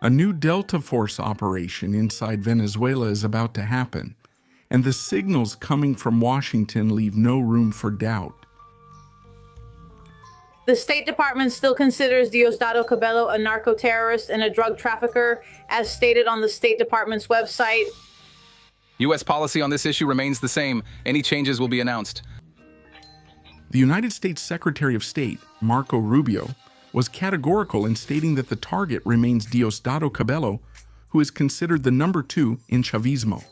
A new Delta Force operation inside Venezuela is about to happen, and the signals coming from Washington leave no room for doubt. The State Department still considers Diosdado Cabello a narco-terrorist and a drug trafficker, as stated on the State Department's website. U.S. policy on this issue remains the same. Any changes will be announced. The United States Secretary of State, Marco Rubio, was categorical in stating that the target remains Diosdado Cabello, who is considered the number 2 in Chavismo.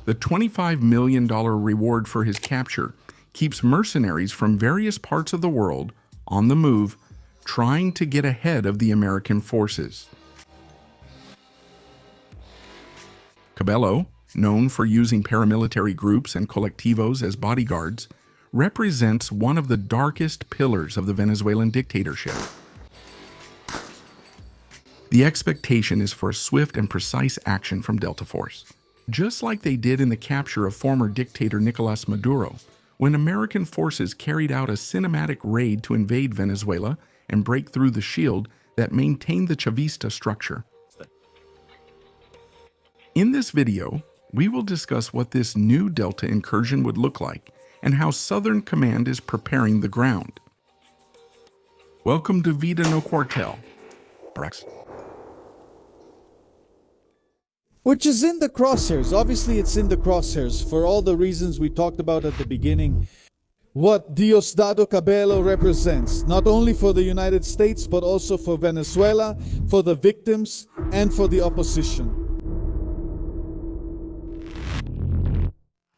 The $25 million reward for his capture keeps mercenaries from various parts of the world on the move, trying to get ahead of the American forces. Cabello, known for using paramilitary groups and colectivos as bodyguards, represents one of the darkest pillars of the Venezuelan dictatorship. The expectation is for a swift and precise action from Delta Force, just like they did in the capture of former dictator Nicolas Maduro, when American forces carried out a cinematic raid to invade Venezuela and break through the shield that maintained the Chavista structure. In this video, we will discuss what this new Delta incursion would look like and how Southern Command is preparing the ground. Welcome to Vida No Cuartel. Rex. Which is in the crosshairs. Obviously, it's in the crosshairs for all the reasons we talked about at the beginning. What Diosdado Cabello represents, not only for the United States, but also for Venezuela, for the victims, and for the opposition.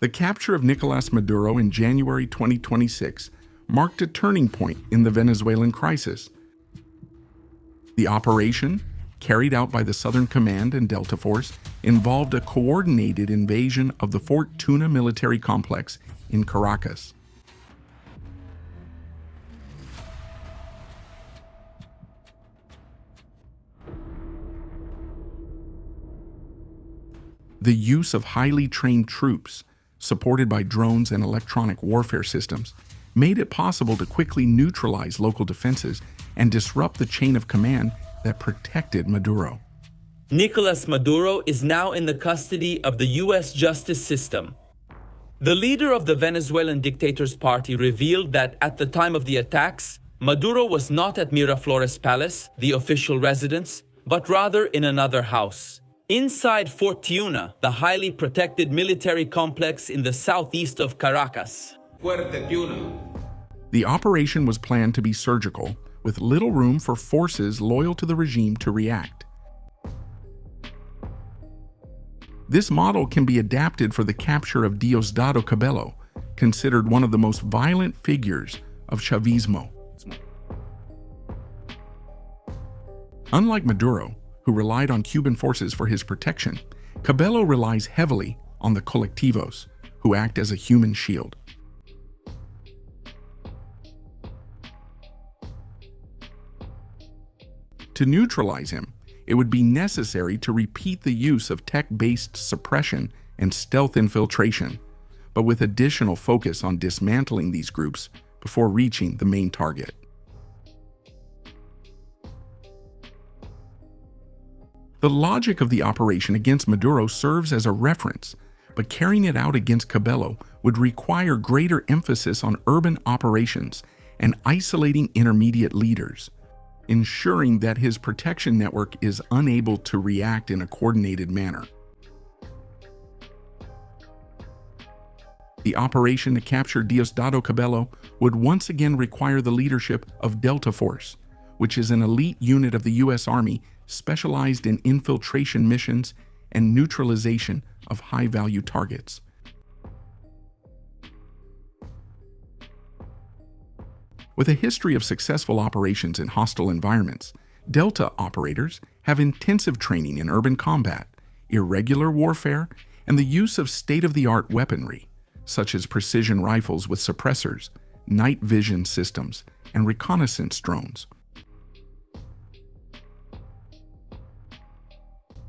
The capture of Nicolas Maduro in January 2026 marked a turning point in the Venezuelan crisis. The operation, carried out by the Southern Command and Delta Force, involved a coordinated invasion of the Fort Tuna military complex in Caracas. The use of highly trained troops, supported by drones and electronic warfare systems, made it possible to quickly neutralize local defenses and disrupt the chain of command that protected Maduro. Nicolas Maduro is now in the custody of the U.S. justice system. The leader of the Venezuelan Dictators Party revealed that at the time of the attacks, Maduro was not at Miraflores Palace, the official residence, but rather in another house, inside Fort Tuna, the highly protected military complex in the southeast of Caracas. The operation was planned to be surgical, with little room for forces loyal to the regime to react. This model can be adapted for the capture of Diosdado Cabello, considered one of the most violent figures of Chavismo. Unlike Maduro, who relied on Cuban forces for his protection, Cabello relies heavily on the colectivos, who act as a human shield. To neutralize him, it would be necessary to repeat the use of tech-based suppression and stealth infiltration, but with additional focus on dismantling these groups before reaching the main target. The logic of the operation against Maduro serves as a reference, but carrying it out against Cabello would require greater emphasis on urban operations and isolating intermediate leaders, ensuring that his protection network is unable to react in a coordinated manner. The operation to capture Diosdado Cabello would once again require the leadership of Delta Force, which is an elite unit of the U.S. Army specialized in infiltration missions and neutralization of high-value targets. With a history of successful operations in hostile environments, Delta operators have intensive training in urban combat, irregular warfare, and the use of state-of-the-art weaponry, such as precision rifles with suppressors, night vision systems, and reconnaissance drones.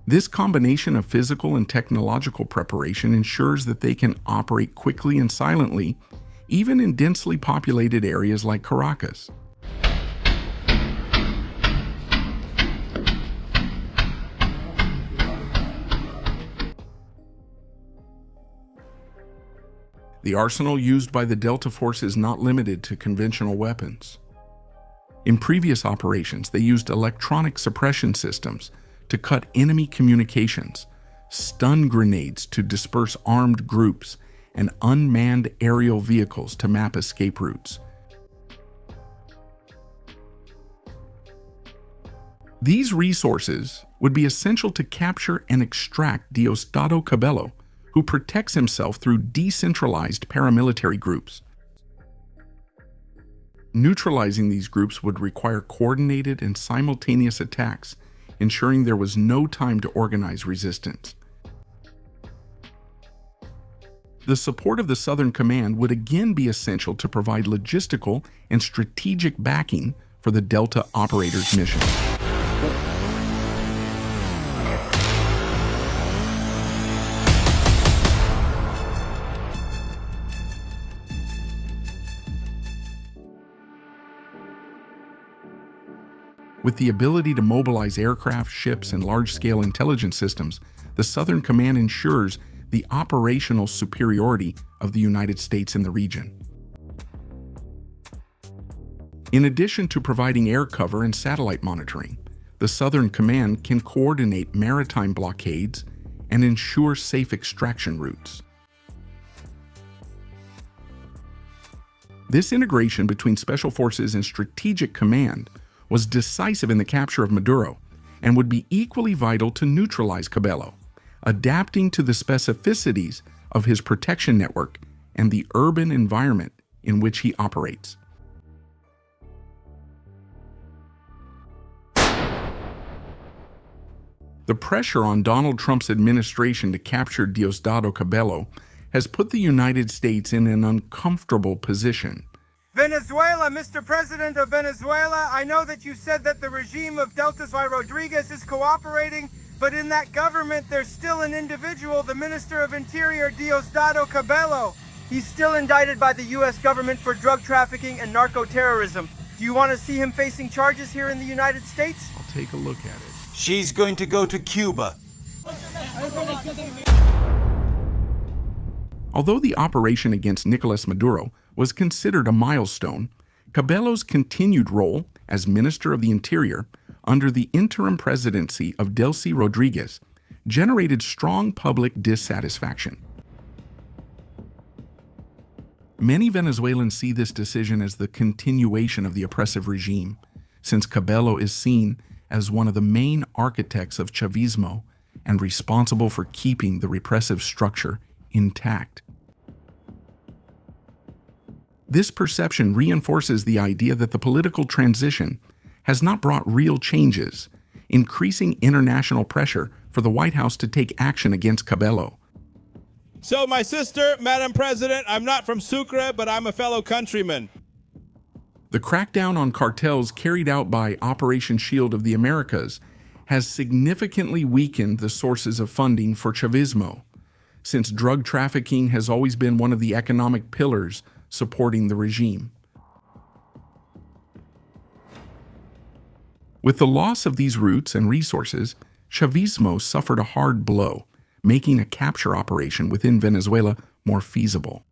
This combination of physical and technological preparation ensures that they can operate quickly and silently, even in densely populated areas like Caracas. The arsenal used by the Delta Force is not limited to conventional weapons. In previous operations, they used electronic suppression systems to cut enemy communications, stun grenades to disperse armed groups, and unmanned aerial vehicles to map escape routes. These resources would be essential to capture and extract Diosdado Cabello, who protects himself through decentralized paramilitary groups. Neutralizing these groups would require coordinated and simultaneous attacks, ensuring there was no time to organize resistance. The support of the Southern Command would again be essential to provide logistical and strategic backing for the Delta operators' mission. With the ability to mobilize aircraft, ships, and large-scale intelligence systems, the Southern Command ensures the operational superiority of the United States in the region. In addition to providing air cover and satellite monitoring, the Southern Command can coordinate maritime blockades and ensure safe extraction routes. This integration between Special Forces and Strategic Command was decisive in the capture of Maduro and would be equally vital to neutralize Cabello, adapting to the specificities of his protection network and the urban environment in which he operates. The pressure on Donald Trump's administration to capture Diosdado Cabello has put the United States in an uncomfortable position. Venezuela, Mr. President of Venezuela, I know that you said that the regime of Deltas Y Rodriguez is cooperating, but in that government there's still an individual, the Minister of Interior, Diosdado Cabello. He's still indicted by the U.S. government for drug trafficking and narco-terrorism. Do you want to see him facing charges here in the United States? I'll take a look at it. She's going to go to Cuba. Although the operation against Nicolas Maduro was considered a milestone, Cabello's continued role as Minister of the Interior under the interim presidency of Delcy Rodriguez generated strong public dissatisfaction. Many Venezuelans see this decision as the continuation of the oppressive regime, since Cabello is seen as one of the main architects of Chavismo and responsible for keeping the repressive structure intact. This perception reinforces the idea that the political transition has not brought real changes, increasing international pressure for the White House to take action against Cabello. So, my sister, Madam President, I'm not from Sucre, but I'm a fellow countryman. The crackdown on cartels carried out by Operation Shield of the Americas has significantly weakened the sources of funding for Chavismo, since drug trafficking has always been one of the economic pillars supporting the regime. With the loss of these routes and resources, Chavismo suffered a hard blow, making a capture operation within Venezuela more feasible.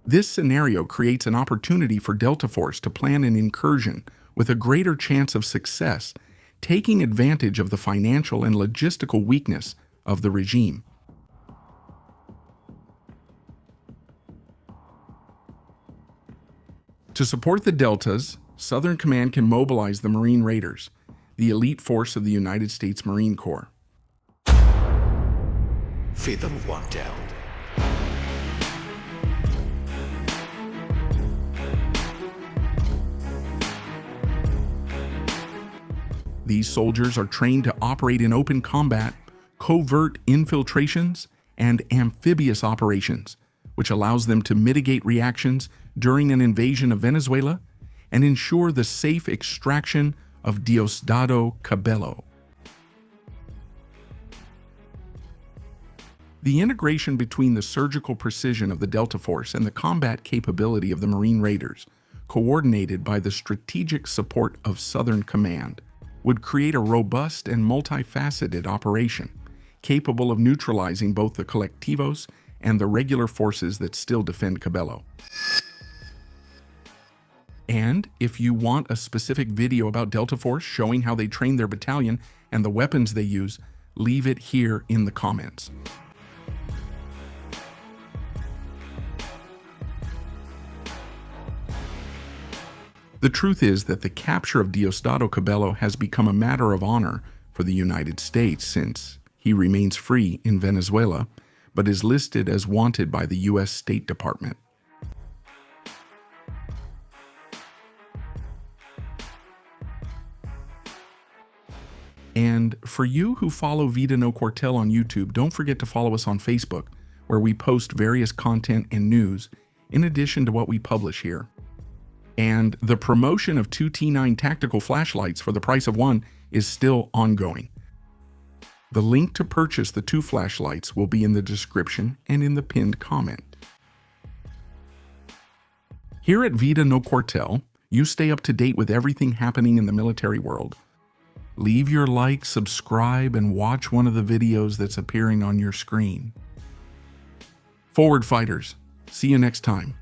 This scenario creates an opportunity for Delta Force to plan an incursion with a greater chance of success, taking advantage of the financial and logistical weakness of the regime. To support the Deltas, Southern Command can mobilize the Marine Raiders, the elite force of the United States Marine Corps. Feed them one down. These soldiers are trained to operate in open combat, covert infiltrations, and amphibious operations, which allows them to mitigate reactions during an invasion of Venezuela and ensure the safe extraction of Diosdado Cabello. The integration between the surgical precision of the Delta Force and the combat capability of the Marine Raiders, coordinated by the strategic support of Southern Command, would create a robust and multifaceted operation, capable of neutralizing both the colectivos and the regular forces that still defend Cabello. And if you want a specific video about Delta Force showing how they train their battalion and the weapons they use, leave it here in the comments. The truth is that the capture of Diosdado Cabello has become a matter of honor for the United States since he remains free in Venezuela, but is listed as wanted by the U.S. State Department. And for you who follow Vida No Cuartel on YouTube, don't forget to follow us on Facebook, where we post various content and news, in addition to what we publish here. And the promotion of 2 T9 tactical flashlights for the price of one is still ongoing. The link to purchase the 2 flashlights will be in the description and in the pinned comment. Here at Vida No Cuartel, you stay up to date with everything happening in the military world. Leave your like, subscribe, and watch one of the videos that's appearing on your screen. Forward fighters, see you next time.